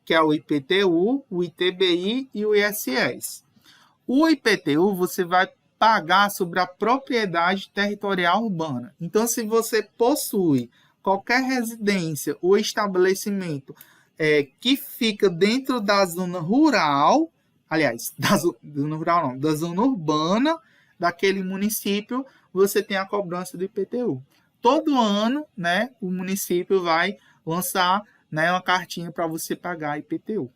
que é o IPTU, o ITBI e o ISS. O IPTU você vai pagar sobre a propriedade territorial urbana. Então, se você possui qualquer residência ou estabelecimento que fica dentro da zona rural, aliás, da zona rural não, da zona urbana daquele município, você tem a cobrança do IPTU. Todo ano, né, o município vai lançar, né, uma cartinha para você pagar IPTU.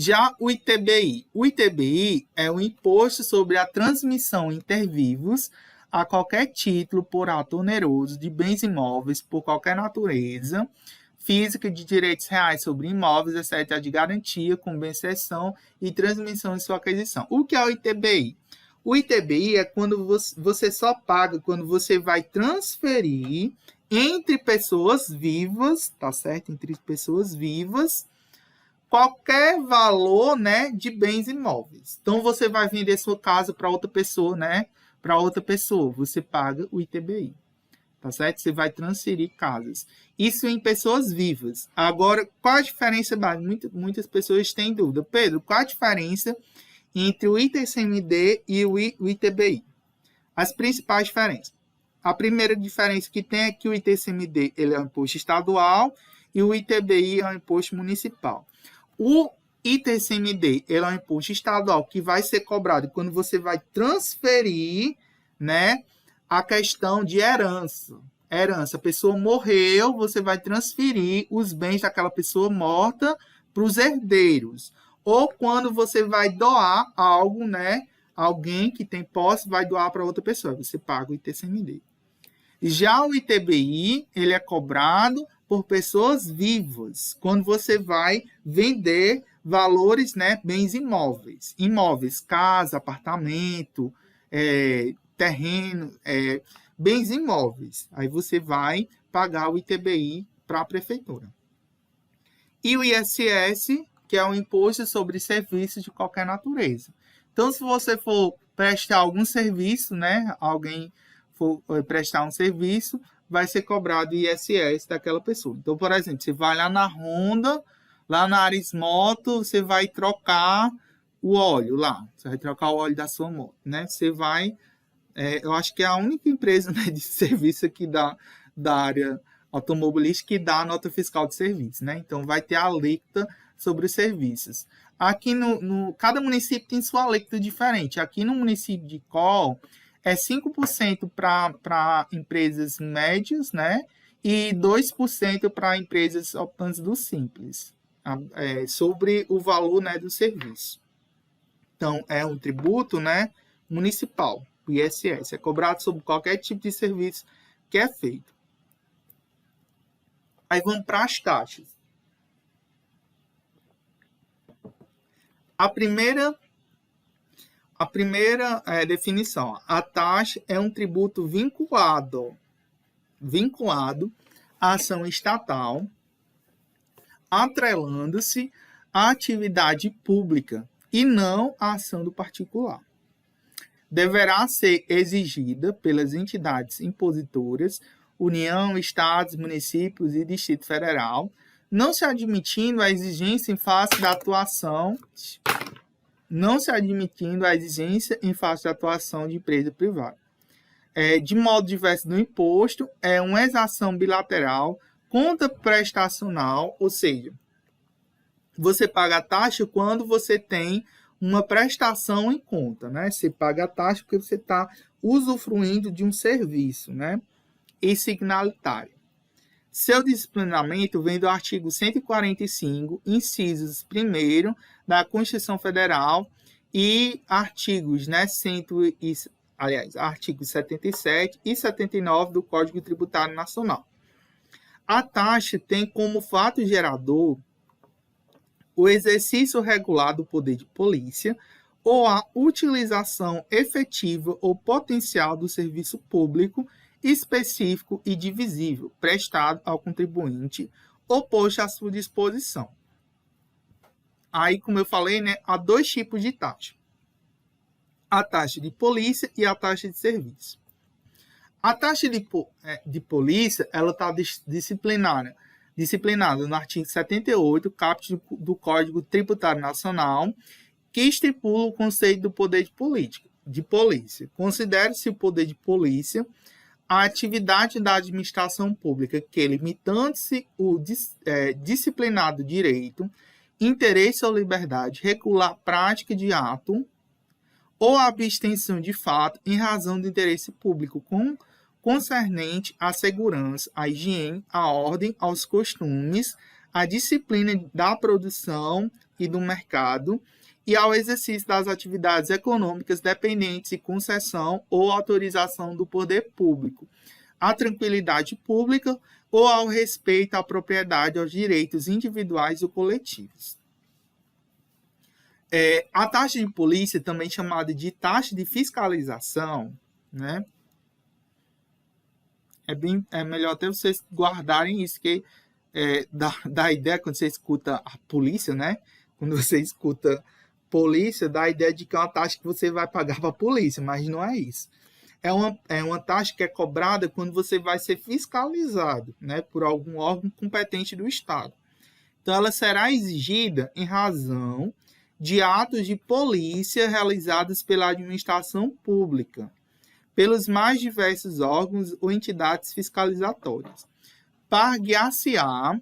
Já o ITBI. O ITBI é o Imposto sobre a Transmissão Intervivos a qualquer título por ato oneroso de bens imóveis por qualquer natureza física de direitos reais sobre imóveis, exceto a de garantia, compensação e transmissão em sua aquisição. O que é o ITBI? O ITBI é quando você só paga quando você vai transferir entre pessoas vivas, tá certo? Entre pessoas vivas, qualquer valor, né, de bens imóveis. Então, você vai vender sua casa para outra pessoa, né? Para outra pessoa, você paga o ITBI. Tá certo? Você vai transferir casas. Isso em pessoas vivas. Agora, qual a diferença? Muitas pessoas têm dúvida. Pedro, qual a diferença entre o ITCMD e o ITBI? As principais diferenças. A primeira diferença que tem é que o ITCMD ele é um imposto estadual e o ITBI é um imposto municipal. O ITCMD ele é um imposto estadual que vai ser cobrado quando você vai transferir, né, a questão de herança. Herança, a pessoa morreu, você vai transferir os bens daquela pessoa morta para os herdeiros. Ou quando você vai doar algo, né, alguém que tem posse vai doar para outra pessoa, você paga o ITCMD. Já o ITBI, ele é cobrado por pessoas vivas, quando você vai vender valores, né, bens imóveis. Imóveis, casa, apartamento, terreno, bens imóveis. Aí você vai pagar o ITBI para a prefeitura. E o ISS, que é o Imposto sobre Serviços de qualquer natureza. Então, se você for prestar algum serviço, né, alguém for prestar um serviço, vai ser cobrado o ISS daquela pessoa. Então, por exemplo, você vai lá na Honda, lá na Arismoto, você vai trocar o óleo lá. Você vai trocar o óleo da sua moto, né? Você vai... eu acho que é a única empresa, né, de serviço aqui da área automobilística que dá a nota fiscal de serviço, né? Então, vai ter a alíquota sobre os serviços. Aqui cada município tem sua alíquota diferente. Aqui no município de Col, é 5% para empresas médias, né? E 2% para empresas optantes do Simples, sobre o valor, né, do serviço. Então, é um tributo, né, municipal, o ISS. É cobrado sobre qualquer tipo de serviço que é feito. Aí vamos para as taxas. A primeira definição, a taxa é um tributo vinculado à ação estatal, atrelando-se à atividade pública e não à ação do particular. deverá ser exigida pelas entidades impositoras, União, Estados, municípios e Distrito Federal, não se admitindo a exigência em face da atuação de empresa privada. De modo diverso do imposto, é uma exação bilateral contraprestacional, ou seja, você paga a taxa quando você tem uma prestação em conta, né? Você paga a taxa porque você está usufruindo de um serviço, né? E signalitário. Seu disciplinamento vem do artigo 145, incisos 1º da Constituição Federal e artigos, né, artigos 77 e 79 do Código Tributário Nacional. A taxa tem como fato gerador o exercício regular do poder de polícia ou a utilização efetiva ou potencial do serviço público específico e divisível prestado ao contribuinte ou posto à sua disposição. Aí, como eu falei, né, há 2 tipos de taxa. A taxa de polícia e a taxa de serviço. A taxa de polícia, ela está disciplinada no artigo 78, caput do Código Tributário Nacional, que estipula o conceito do poder de polícia. Considere-se o poder de polícia a atividade da administração pública que, limitando-se o disciplinado direito, interesse ou liberdade, regular prática de ato ou abstenção de fato em razão do interesse público concernente à segurança, à higiene, à ordem, aos costumes, à disciplina da produção e do mercado e ao exercício das atividades econômicas dependentes de concessão ou autorização do poder público, à tranquilidade pública ou ao respeito à propriedade, aos direitos individuais ou coletivos. A taxa de polícia, também chamada de taxa de fiscalização, né? É melhor até vocês guardarem isso, que dá ideia quando você escuta a polícia, né? Quando você escuta polícia, dá a ideia de que é uma taxa que você vai pagar para a polícia, mas não é isso. É uma taxa que é cobrada quando você vai ser fiscalizado, né, por algum órgão competente do Estado. Então, ela será exigida em razão de atos de polícia realizados pela administração pública, pelos mais diversos órgãos ou entidades fiscalizatórias. Pagar-se-á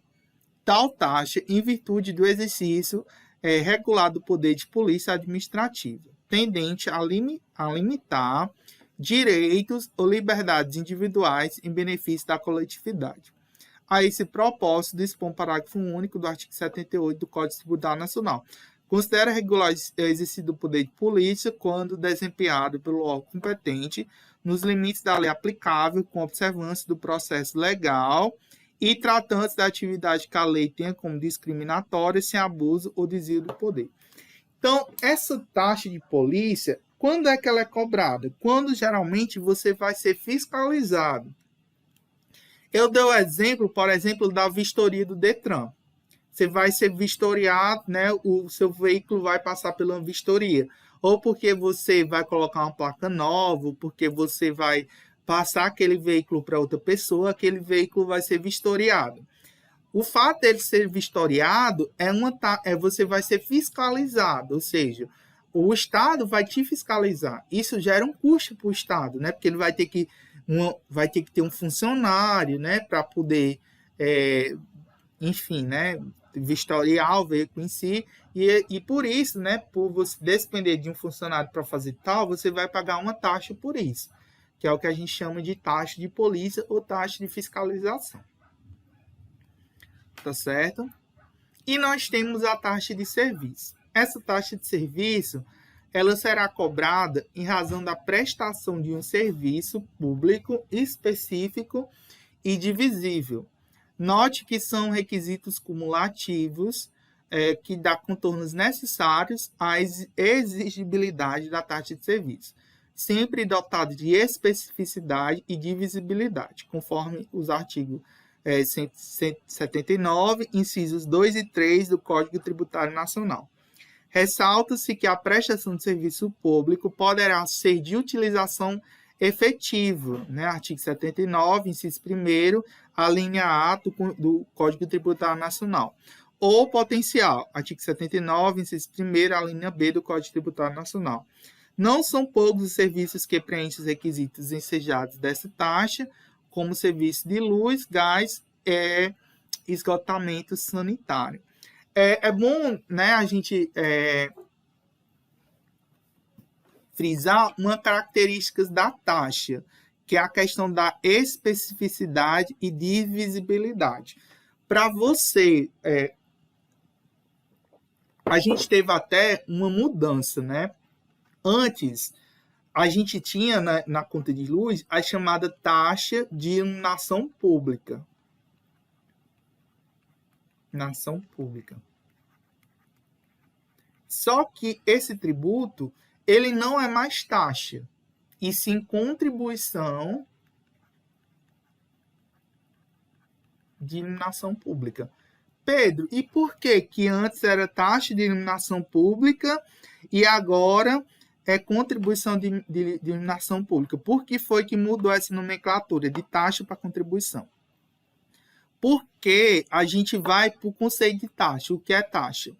tal taxa em virtude do exercício regular do poder de polícia administrativa, tendente a limitar direitos ou liberdades individuais em benefício da coletividade. A esse propósito, dispõe o parágrafo único do artigo 78 do Código Tributário Nacional. Considera regular o exercício do poder de polícia quando desempenhado pelo órgão competente nos limites da lei aplicável, com observância do processo legal e tratando-se da atividade que a lei tenha como discriminatória, sem abuso ou desvio do poder. Então, essa taxa de polícia, quando é que ela é cobrada? Quando geralmente você vai ser fiscalizado. Eu dei o exemplo, por exemplo, da vistoria do Detran. Você vai ser vistoriado, né? O seu veículo vai passar pela vistoria. Ou porque você vai colocar uma placa nova, ou porque você vai passar aquele veículo para outra pessoa, aquele veículo vai ser vistoriado. O fato dele ser vistoriado você vai ser fiscalizado, ou seja, o Estado vai te fiscalizar. Isso gera um custo para o Estado, né? Porque ele vai ter que ter um funcionário, né? Para poder, enfim, né? Vistoriar o veículo em si. E por isso, né? Por você depender de um funcionário para fazer tal, você vai pagar uma taxa por isso, que é o que a gente chama de taxa de polícia ou taxa de fiscalização. Tá certo? E nós temos a taxa de serviço. Essa taxa de serviço, ela será cobrada em razão da prestação de um serviço público específico e divisível. Note que são requisitos cumulativos que dão contornos necessários à exigibilidade da taxa de serviço, sempre dotado de especificidade e divisibilidade, conforme os artigos 179, incisos 2 e 3 do Código Tributário Nacional. Ressalta-se que a prestação de serviço público poderá ser de utilização efetiva, né? Artigo 79, inciso 1º, a linha A do Código Tributário Nacional. Ou potencial, artigo 79, inciso 1º, a linha B do Código Tributário Nacional. Não são poucos os serviços que preenchem os requisitos ensejados dessa taxa, como serviço de luz, gás e esgotamento sanitário. É bom, né, a gente frisar uma característica da taxa, que é a questão da especificidade e divisibilidade. Para você, a gente teve até uma mudança, né? Antes, a gente tinha na conta de luz a chamada taxa de iluminação pública. Iluminação pública. Só que esse tributo, ele não é mais taxa, e sim contribuição de iluminação pública. Pedro, e por que antes era taxa de iluminação pública e agora é contribuição de iluminação pública? Por que foi que mudou essa nomenclatura de taxa para contribuição? Porque a gente vai para o conceito de taxa. O que é taxa?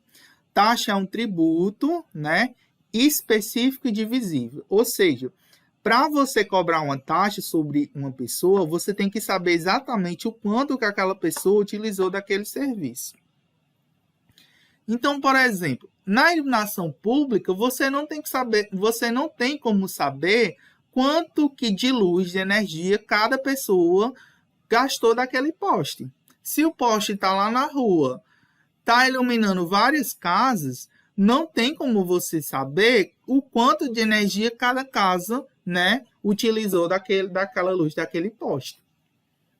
Taxa é um tributo, né, específico e divisível. Ou seja, para você cobrar uma taxa sobre uma pessoa, você tem que saber exatamente o quanto que aquela pessoa utilizou daquele serviço. Então, por exemplo, na iluminação pública, você não tem como saber quanto que de luz, de energia, cada pessoa gastou daquele poste. Se o poste está lá na rua, está iluminando várias casas, não tem como você saber o quanto de energia cada casa, né, utilizou daquela luz, daquele poste.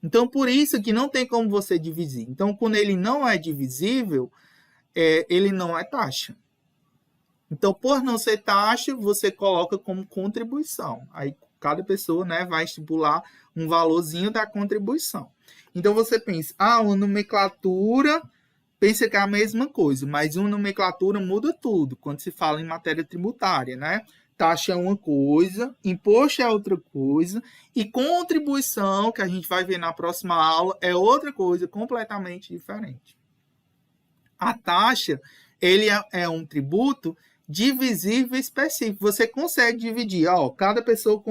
Então, por isso que não tem como você dividir. Então, quando ele não é divisível, ele não é taxa. Então, por não ser taxa, você coloca como contribuição. Aí, cada pessoa, né, vai estipular um valorzinho da contribuição. Então, você pensa, uma nomenclatura, pensa que é a mesma coisa, mas uma nomenclatura muda tudo quando se fala em matéria tributária, né? Taxa é uma coisa, imposto é outra coisa, e contribuição, que a gente vai ver na próxima aula, é outra coisa completamente diferente. A taxa, ele é um tributo divisível e específico. Você consegue dividir, cada pessoa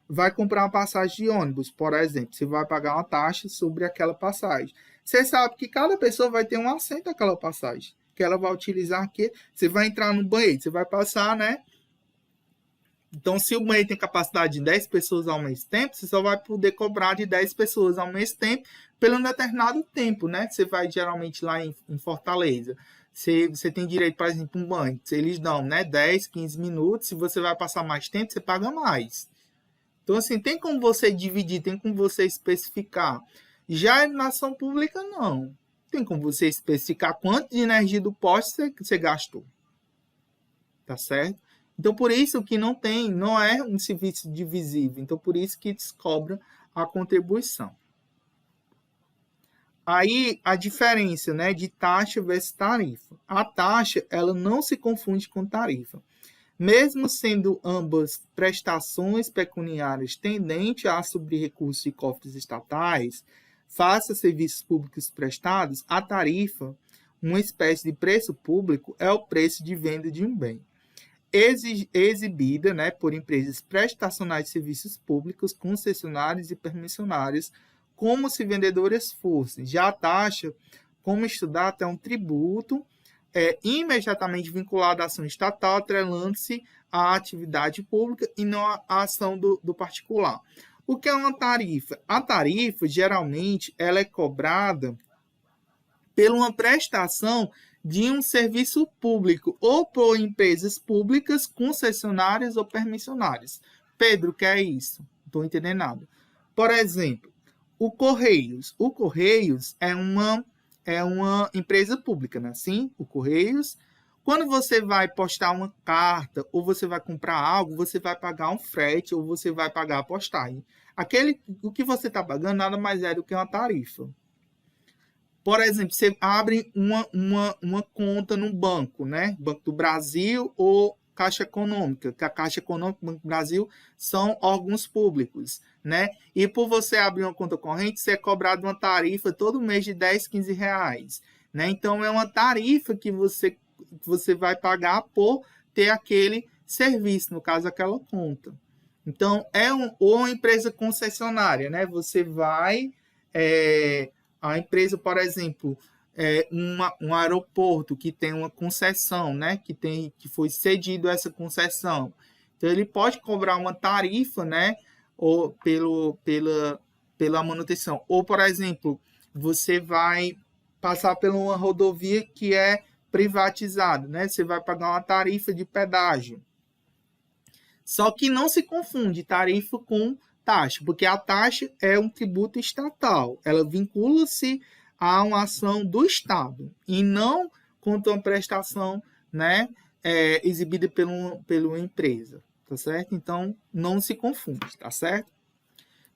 vai comprar uma passagem de ônibus, por exemplo, você vai pagar uma taxa sobre aquela passagem. Você sabe que cada pessoa vai ter um assento naquela passagem, que ela vai utilizar aqui. Você vai entrar no banheiro, você vai passar, né? Então, se o banheiro tem capacidade de 10 pessoas ao mesmo tempo, você só vai poder cobrar de 10 pessoas ao mesmo tempo pelo um determinado tempo, né? Você vai geralmente lá em Fortaleza. Você tem direito, por exemplo, um banho. Eles dão, né, 10, 15 minutos. Se você vai passar mais tempo, você paga mais. Então, assim, tem como você dividir, tem como você especificar. Já a iluminação pública, não. Tem como você especificar quanto de energia do poste você gastou. Tá certo? Então, por isso que não é um serviço divisível. Então, por isso que descobra a contribuição. Aí, a diferença, né, de taxa versus tarifa. A taxa, ela não se confunde com tarifa. Mesmo sendo ambas prestações pecuniárias tendentes a subir recursos de cofres estatais, face a serviços públicos prestados, a tarifa, uma espécie de preço público, é o preço de venda de um bem. Exibida, né, por empresas prestacionais de serviços públicos, concessionárias e permissionárias, como se vendedoras fossem. Já a taxa, como estudado, é um tributo imediatamente vinculado à ação estatal, atrelando-se à atividade pública e não à ação do particular. O que é uma tarifa? A tarifa, geralmente, ela é cobrada por uma prestação de um serviço público ou por empresas públicas, concessionárias ou permissionárias. Pedro, o que é isso? Não estou entendendo nada. Por exemplo, o Correios. O Correios é uma empresa pública, né? Sim, o Correios. Quando você vai postar uma carta ou você vai comprar algo, você vai pagar um frete ou você vai pagar a postagem. O que você está pagando nada mais é do que uma tarifa. Por exemplo, você abre uma conta no banco, né? Banco do Brasil ou Caixa Econômica, que a Caixa Econômica e o Banco do Brasil são órgãos públicos, né? E por você abrir uma conta corrente, você é cobrado uma tarifa todo mês de 10, 15 reais, né? Então, é uma tarifa que você vai pagar por ter aquele serviço, no caso, aquela conta. Então, ou uma empresa concessionária, né? Você vai... a empresa, por exemplo, um aeroporto que tem uma concessão, né? Que foi cedido essa concessão. Então, ele pode cobrar uma tarifa, né? Ou pela manutenção. Ou, por exemplo, você vai passar por uma rodovia que é privatizada, né? Você vai pagar uma tarifa de pedágio. Só que não se confunde tarifa com taxa, porque a taxa é um tributo estatal. Ela vincula-se a uma ação do Estado e não contra uma prestação, né, exibida por uma empresa, tá certo? Então, não se confunde, tá certo?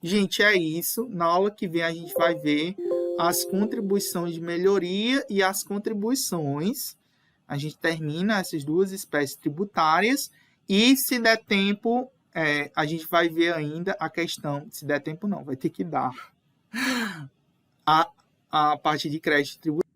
Gente, é isso. Na aula que vem a gente vai ver as contribuições de melhoria e as contribuições. A gente termina essas duas espécies tributárias e, se der tempo, a gente vai ver ainda a questão, se der tempo não, vai ter que dar a parte de crédito tributário.